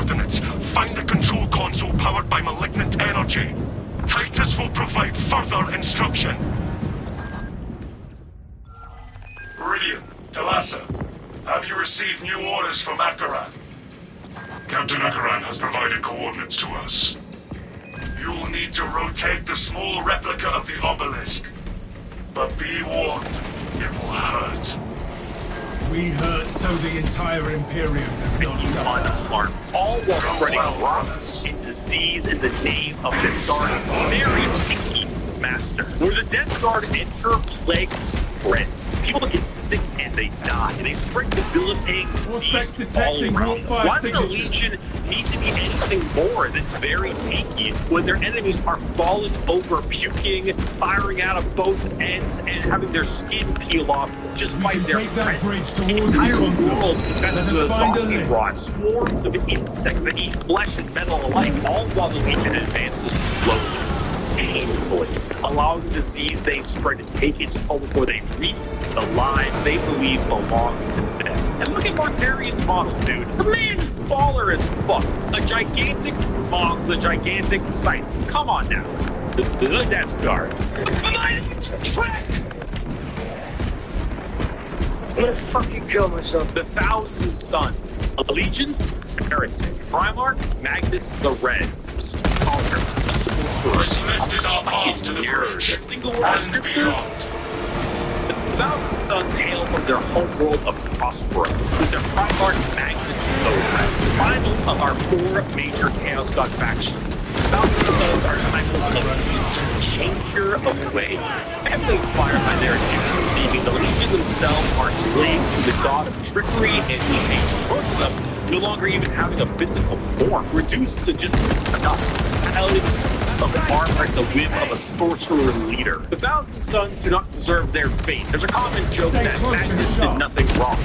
coordinates. Find the control console powered by malignant energy. Titus will provide further instruction. Meridian, Talassa, have you received new orders from Akaran? Captain Akaran has provided coordinates to us. You will need to rotate the small replica of the Obelisk. But be warned, it will hurt. We hurt so the entire Imperium does not suffer. Unharmed, all while spreading rot and disease in the name of the dark, very stinky master. Where the Death Guard enter, plague spreads. People get sick and they die. And they spread debilitating disease all around. Why does the Legion need to be anything more than very tanky when their enemies are falling over, puking, firing out of both ends, and having their skin peel off just by their presence? The entire world's infested with zombie rot, swarms of insects that eat flesh and metal alike, all while the Legion advances slowly, painfully, allowing the disease they spread to take its toll before they reap the lives they believe belong to them. And look at Mortarian's model, dude. The man's baller as fuck. A gigantic mog, the gigantic scythe. Come on now. The Death Guard. Track! I'm gonna fucking kill myself. The Thousand Sons. Allegiance, Heretic. Primarch, Magnus the Red. Scholar, This lift is our path to the bridge. a single word scripture. The Thousand Sons hail from their home world of Prospero, with their Primarch Magnus the Red, the final of our four major Chaos God factions. The Thousand Sons are disciples of Siege, changer of ways. Heavily inspired by their Egyptian thieving, the Legion themselves are slaves to the god of trickery and change. Most of them no longer even having a physical form, reduced to just dust, piloting suits of armor at the whim of a sorcerer leader. The Thousand Sons do not deserve their fate. There's a common joke that Magnus did nothing wrong.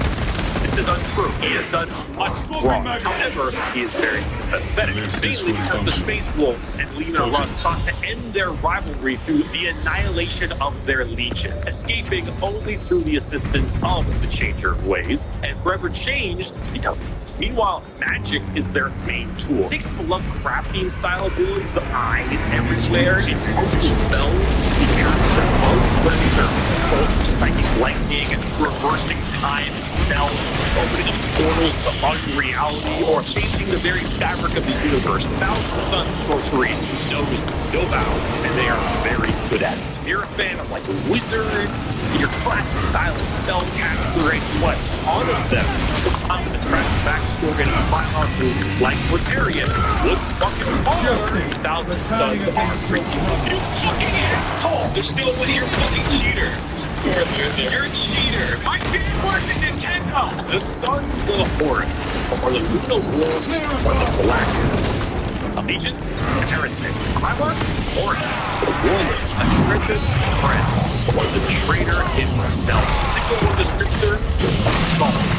This is untrue. He has done much wrong. However, he is very sympathetic. Mainly because the Space Wolves and Lena Russ sought to end their rivalry through the annihilation of their Legion, escaping only through the assistance of the Changer of Ways, and forever changed because meanwhile, magic is their main tool. It takes some Lovecraftian style abilities, the eyes everywhere, it's powerful spells, the character modes, whether these are bolts of psychic lightning, reversing time itself, opening up portals to unreality, or changing the very fabric of the universe. Thousand Sun sorcery knows no bounds, and they are very good at it. If you're a fan of like wizards, your classic style of spellcaster, and what ton of them come with the track backstory and a Primarch who, like Mortarian, what's fucking hard. Thousand Sons are freaking you fucking asshole! They're still one of your fucking cheaters. You're a cheater. My game works in Nintendo. The Sons of Horus, or the Luna Wolves, or the Black Allegiance, Heretic, Primarch, Horus, the Warlord, a treasured friend, or the traitor himself. Single word descriptor, assault.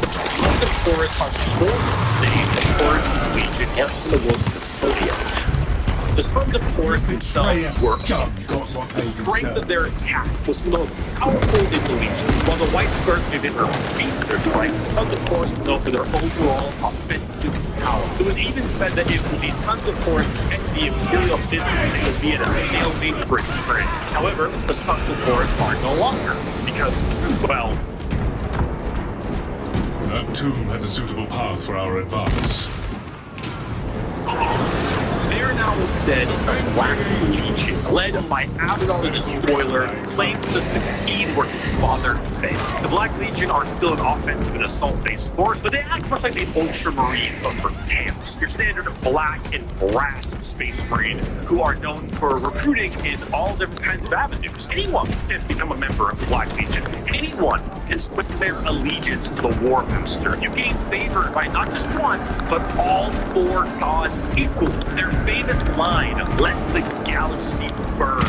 The Sons of Horus are the former name of Horus Legion, or the world of Protea. The Sons of Horus themselves were the strength of their attack was the most powerful in the Legions, while the White Skirts may be urban speed for their strikes. The Sons of Horus were known for their overall offensive power. It was even said that if the Sons of Horus met the Imperial distance, they would be at a stalemate for eternity. However, the Sons of Horus are no longer, because, well... That tomb has a suitable path for our advance. They are now instead the Black Legion, led by Abaddon the Despoiler, who claims to succeed where his father failed. The Black Legion are still an offensive and assault-based force, but they act much like the Ultramarines, but for camps. Your standard black and brass Space Marine, who are known for recruiting in all different kinds of avenues. Anyone can become a member of the Black Legion. Anyone can switch their allegiance to the War Master. You gain favor by not just one, but all four gods equally. Their famous line, "Let the galaxy burn,"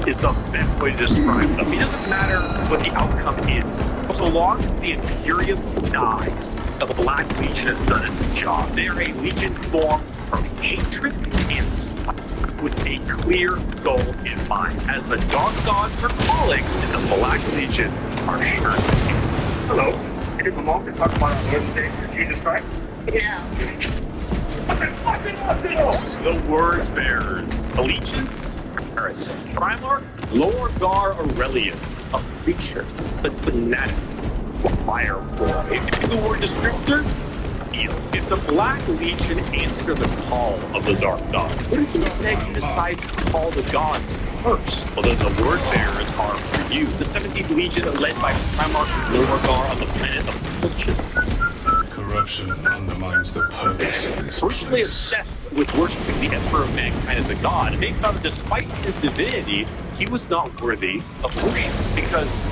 is the best way to describe them. It doesn't matter what the outcome is. So long as the Imperium dies, the Black Legion has done its job. They are a legion formed from hatred and spite, with a clear goal in mind. As the Dark Gods are calling, and the Black Legion are sure to. Hello, it is a moment to talk about our Lord and Savior, Jesus Christ. The word bearers. Allegiance? Heretic. Primarch? Lorgar Aurelian. A preacher. A fanatic. Fireboy. If the word descriptor? Steel. If the Black Legion answer the call of the Dark Gods, what if instead you decide to call the gods first? Well, then the word bearers are for you. The 17th Legion led by Primarch Lorgar on the planet of Pulchus. Corruption undermines the purpose of this Originally place. obsessed with worshipping the Emperor of Mankind as a god, they found that despite his divinity, he was not worthy of worship because,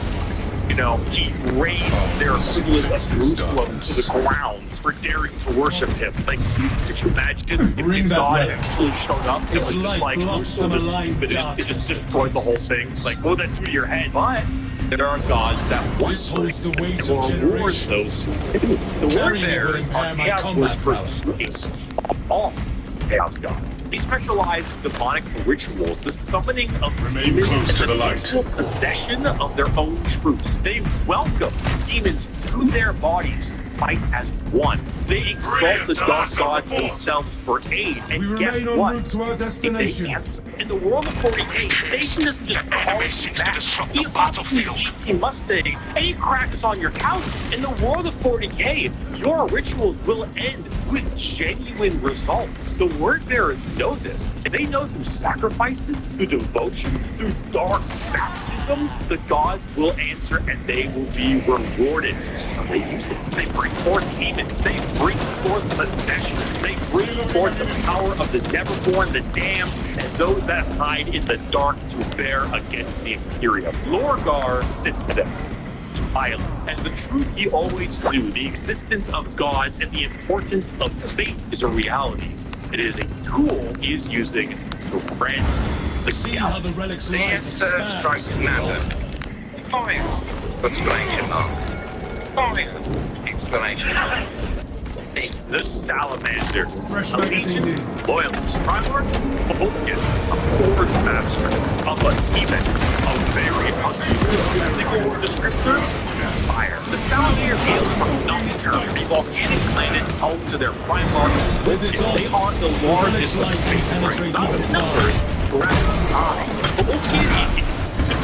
you know, he raised their equivalent of Jerusalem to the ground for daring to worship him. Like, could you imagine Bring if that God relic. actually showed up? It It's was just like like blocks Jerusalem from a is line stupid. It dark just as destroyed the whole thing. Like, what would that do to your head? But there are gods that This holds the weight and of will reward generations. those. The word Carrying it would bearers are impair my chaos combat worshippers. prowess, brothers. All chaos gods. They specialize in demonic rituals, the summoning of Remain demons, close and to the the light. actual possession of their own troops. They welcome demons to their bodies to fight as one. They exalt the dark gods themselves for aid, and We guess remain en what? route to our If they destination. answer. In the world of 40K, Satan doesn't just call you back. He hops his GT Mustang and he cracks on your couch. In the world of 40K, your rituals will end with genuine results. The word bearers know this, and they know through sacrifices, through devotion, through dark baptism, the gods will answer and they will be rewarded. So they use it. They bring forth demons. They bring forth possession. They bring forth the power of the Neverborn, the damned, and those that hide in the dark to bear against the Imperium. Lorgar sits there, silent, as the truth he always knew, the existence of gods and the importance of faith is a reality. It is a tool he is using to rend the See how the galaxy. relics The light answer expands. strikes Commander. Fire! Exclamation mark. Fire! Exclamation mark. Me. The Salamanders, Fresh Allegiance, magazine. Loyalists, Primarch, a Vulcan, a Forge Master, a Behemoth, a very hungry, single word descriptor, fire. The Salamanders hail from Nocturne, the volcanic planet home to their Primarch. With its They are the largest of space marines, not in numbers, but in size. Vulcan,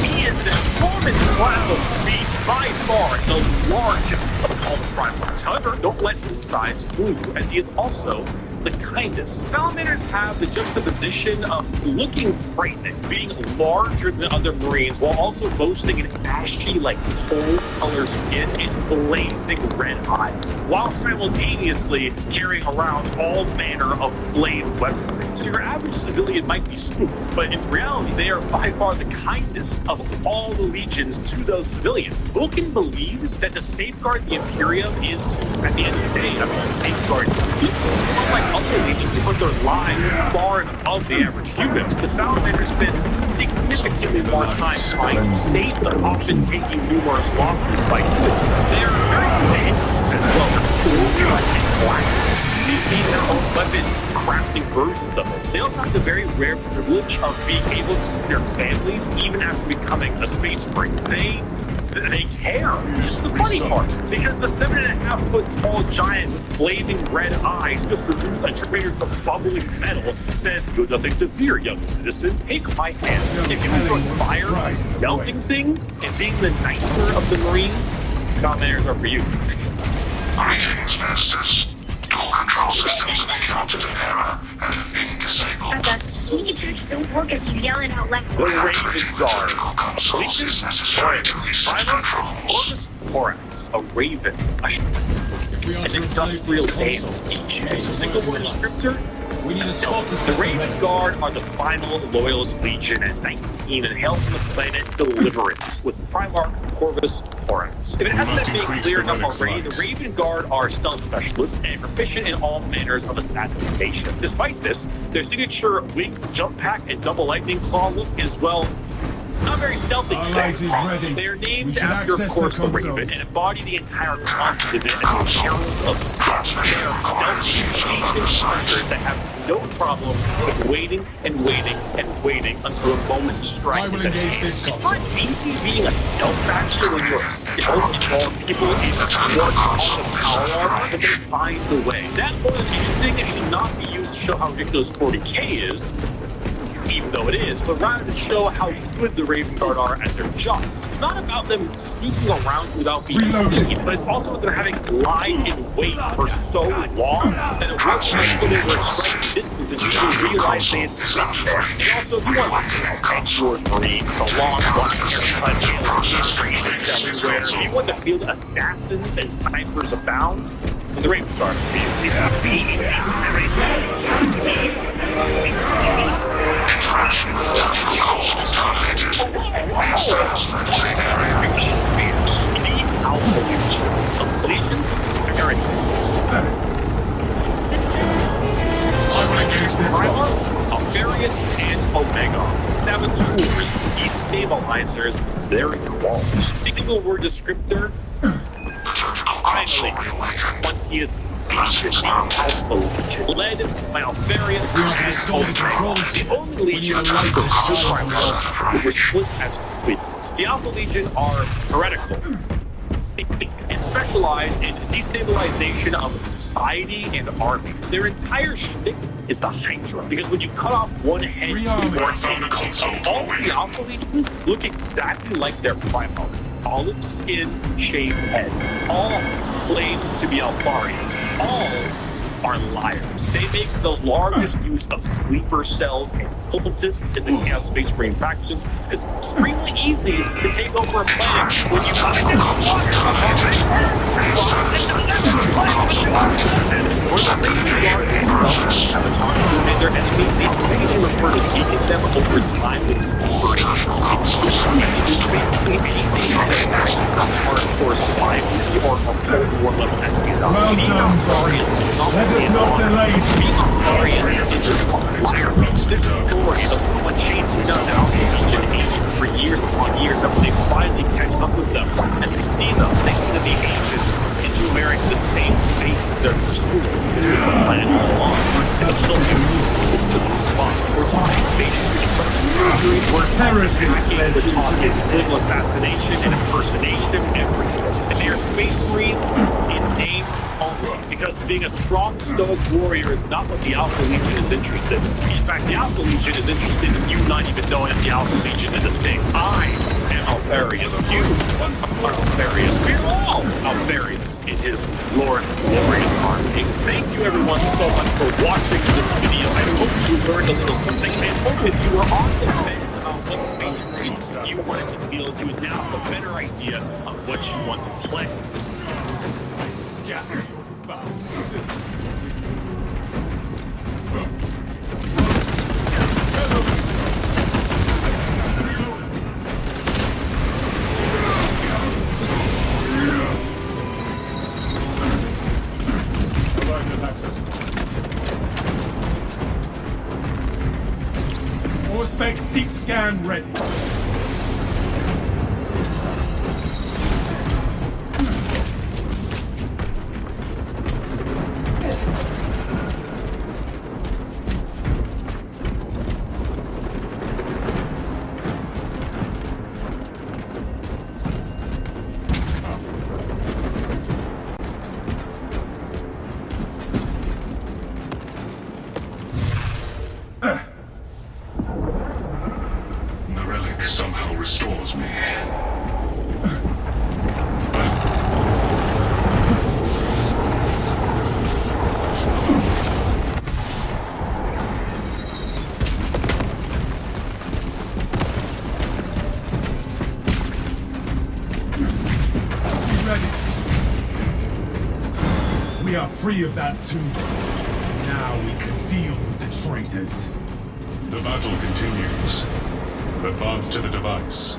he is an enormous slab of meat, by far the largest of all the Primarchs. However, don't let his size fool you, as he is also the kindest. Salamanders have the juxtaposition of looking frightening, being larger than other Marines, while also boasting an ashy, like coal-color skin and blazing red eyes, while simultaneously carrying around all manner of flame weaponry. So your average civilian might be spooked, but in reality, they are by far the kindest of all the legions to those civilians. Vulcan believes that to safeguard the Imperium is to, at the end of the day, safeguard its people. Someone like other legions put their lives far and above the average human. The Salamanders spend significantly more time trying to save them, often taking numerous losses by doing so. They are very good as well as forgers and blacksmiths, making their own weapons, crafting versions of it. They also have the very rare privilege of being able to see their families even after becoming a space marine. They care. This is the funny part, because the 7.5-foot tall giant with flaming red eyes just reduced a traitor to bubbling metal, says, "You have nothing to fear, young citizen. Take my hand." If you enjoy fire, melting things, and being the nicer of the Marines, Salamanders are for you. Greetings, Masters. All control systems have encountered an error and have been disabled. The sneak attacks don't work if you yell it out loud. The Raven Reactivating the Guard. tactical consoles is necessary to reset controls. Thorax, a raven, If we are an to industrial replace dance consoles, DJ, single word descriptor. we need a spot to The set Raven them. Guard are the final Loyalist Legion at 19 and hail from the planet Deliverance with Primarch Corvus Thorax. If it hasn't must been made increase clear the enough relic's already, the light. Raven Guard are stealth specialists and proficient in all manners of assassination. Despite this, their signature wing jump pack and double lightning claw look is, well, not very stealthy. Our light is ready. They are We named should after, of access the course, the Raven consoles. and embody the entire concept of it as a herald of death. They are stealthy, ancient creatures that have no problem with waiting and waiting and waiting until the moment to strike. I will engage this It's not console. easy being a stealth faction when you're stealth and all people in one power armor, but they find the way. That more than anything, it should not be used to show how ridiculous 40k is, even though it is, so rather to show how good the Raven Guard are at their jobs. It's not about them sneaking around without being seen, but it's also them having lied in wait for so long that it wasn't until they were striking distance that you even realized they had stopped. And also, you want to sure green, the long black haircut, everywhere. You want to field assassins and snipers abound. In the Raven Guard, you have beings. Interaction with potential consoles terminated. Status magazine area. The Alpha Legion of Legions guaranteed. I will engage the Primarch, Alfarius, and Omega. 7 tools, destabilizers, they're in your walls. Single word descriptor. liturgical Finally, console reawakened. 20th Alpha Legion, led by Alfarius and Omega. The only Legion of who were split as twins. The Alpha Legion are heretical and specialize in destabilization of society and armies. Their entire shtick is the Hydra, because when you cut off one head to one hand, all the Alpha Legion look exactly like their Primarch. Olive skin, shaved head. All claim to be Alfarius. All are liars. They make the largest use of sleeper cells and cultists in the Chaos Space Marine factions. It's extremely easy to take over a planet when you have and their enemies, the invasion refer to beating them over time with sleeper agents. Basically anything that or spy or a Cold War level espionage. Well done, Boris. Let us not delay. This is a story of someone chasing down an Alpha agent for years upon years until they finally catch up with them. And they see them. They see that the agent is wearing the same face that they're pursuing. This was the plan all along. It's the response. We're talking invasion, surgery, we're terrorism, we're talking political assassination and impersonation of everything. And they are space marines in name only. Because being a strong, stoic warrior is not what the Alpha Legion is interested in. In fact, the Alpha Legion is interested in you not even knowing that the Alpha Legion is a thing. I am Alfarius. You are Alfarius. We're all Alfarius in his Lord's glorious army. Thank you everyone so much for watching this video. I hope you learned a little something. I hope if you were on the fence about what Space Marines you wanted to feel, you would now have a better idea of what you want to play. Scatter your thoughts. Provide them access. Auspex deep scan ready. The relic somehow restores me. Be ready. We are free of that tomb. Now we can deal with the traitors. The battle continues. Advance to the device.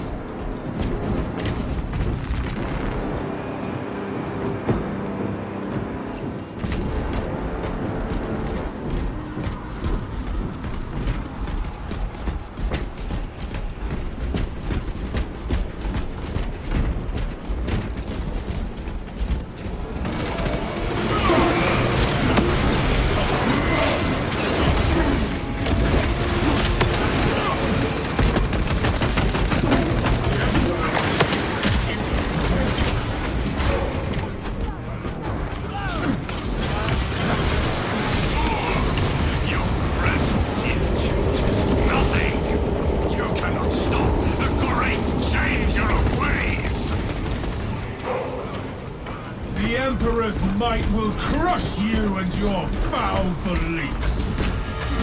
to endure foul beliefs.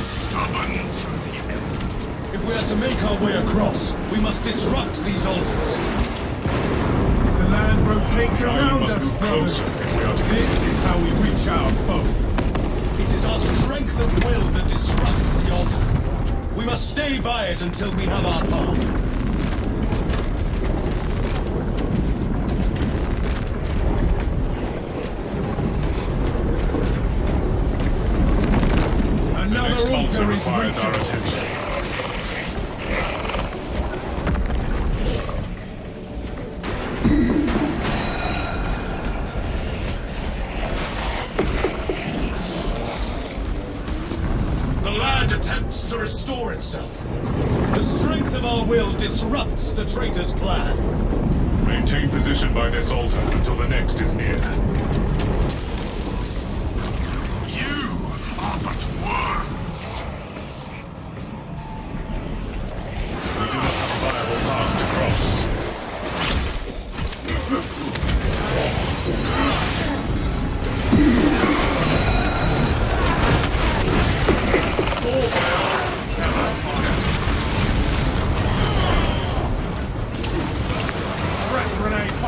Stubborn to the end. If we are to make our way across, we must disrupt these altars. The land rotates The island around must us, move brothers. closer if we are to This is how we reach our foe. It is our strength of will that disrupts the altar. We must stay by it until we have our path. Another Next altar altar is requires our reachable. attention. The land attempts to restore itself. The strength of our will disrupts the traitor's plan. Maintain position by this altar until the next is near. You are but worms. We do not have a viable path to cross.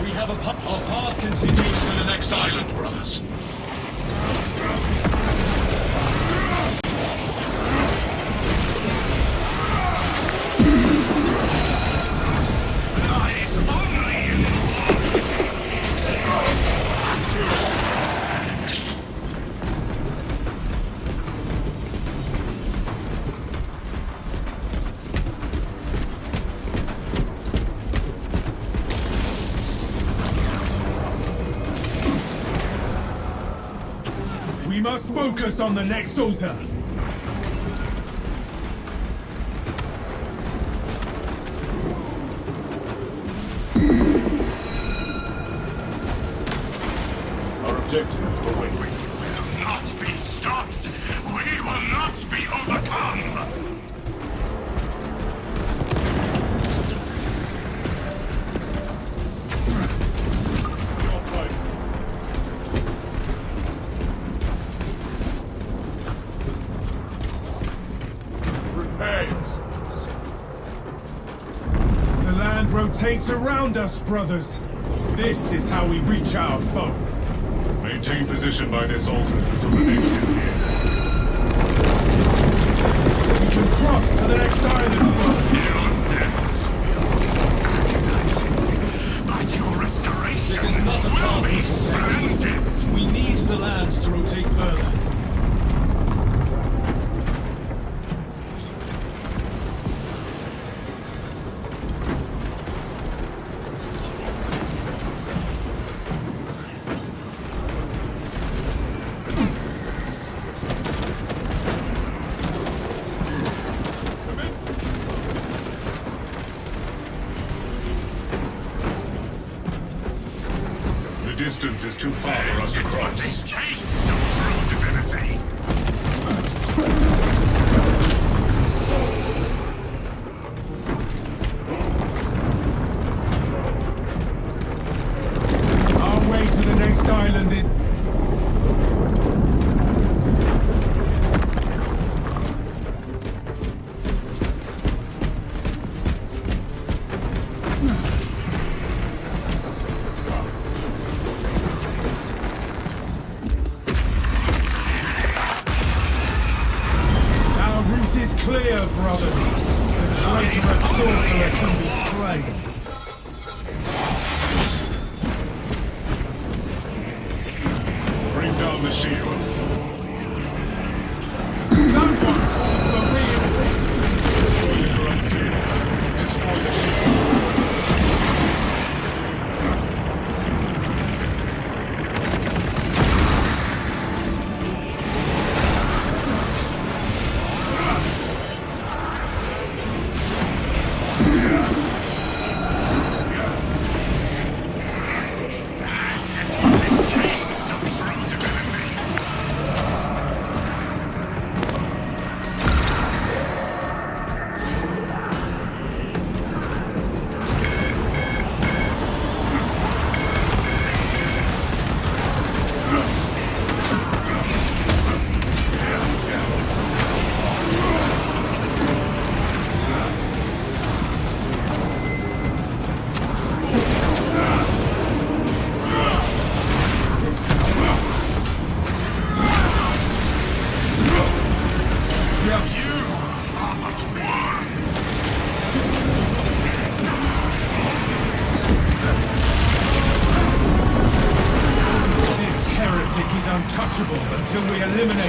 We have a path. Our path continues to the next island, brothers. Lies only in We must focus on the next altar. Our objective awaits. will not be stopped. We will not be overcome. The land rotates around us, brothers. This is how we reach our foe. Maintain position by this altar until the next is near. We can cross to the next island, brothers. Your deaths will be agonizing, but your restoration This is not a will path be we should take. splendid. We need the land to rotate further. The distance is too far for us This to is but cross. a taste of true divinity. Our way to the next island is... Our route is clear, brothers. The traitorous sorcerer can be slain. Bring down the shield. That one calls for reinforcement. Destroy the current seals. Destroy the shield. This is but a taste of true divinity.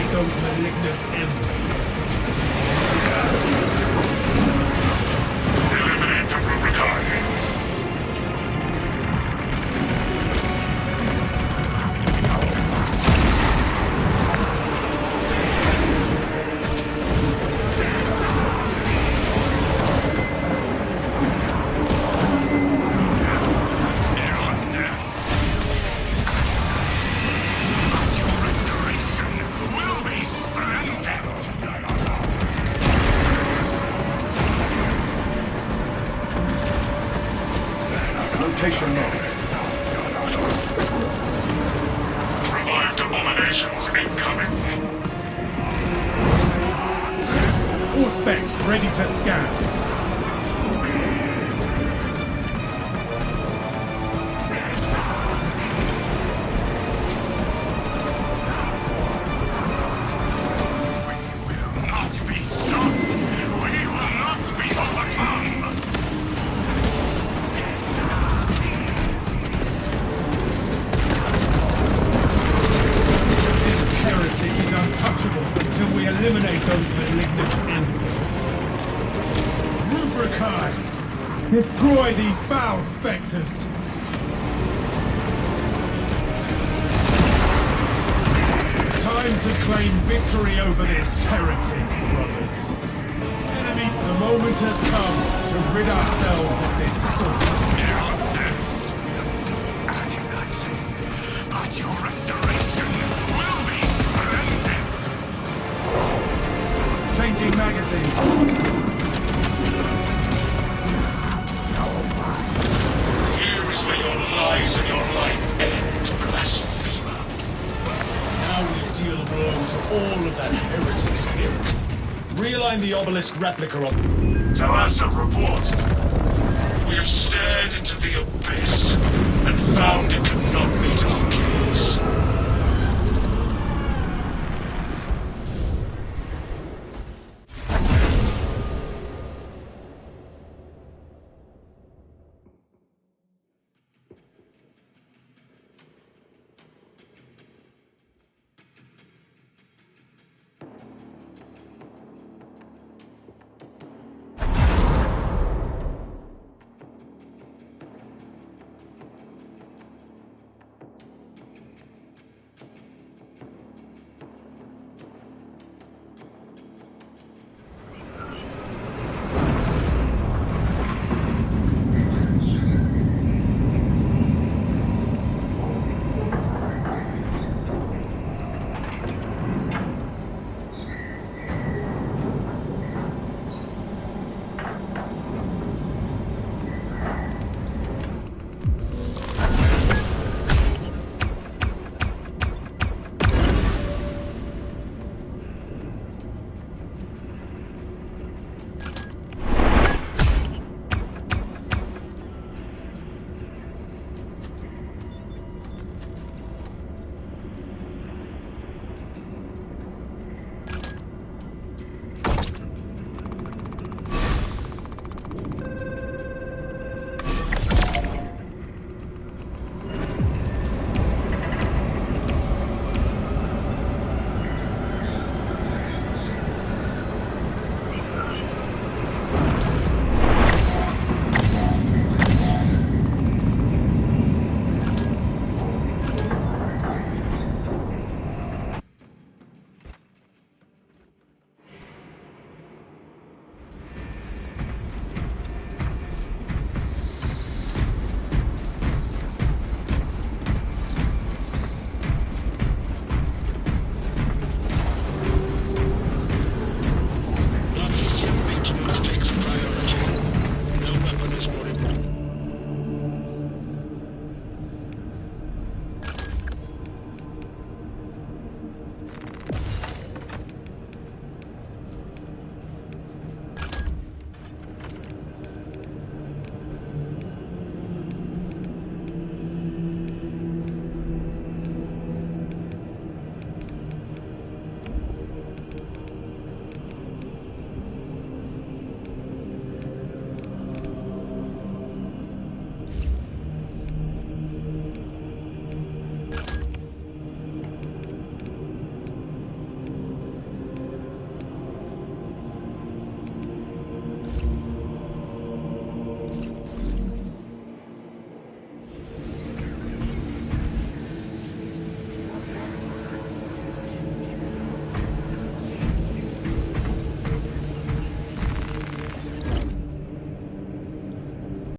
eliminate those malignant embers. Eliminate the Rubicon. Location locked. Revived abominations incoming. All specs ready to scan. Until we eliminate those malignant embers. Rubicon! Destroy these foul specters! Time to claim victory over this heretic, brothers. Enemy, the moment has come to rid ourselves of this sorcerer. Your deaths will be agonizing, but your restoration will be splendid! Changing magazine. Here is where your lies and your life end, blasphemer. Now we deal a blow to all of that heretic's ilk. Realign the Obelisk replica on... Talassa, report. We have stared into the abyss and found it cannot meet our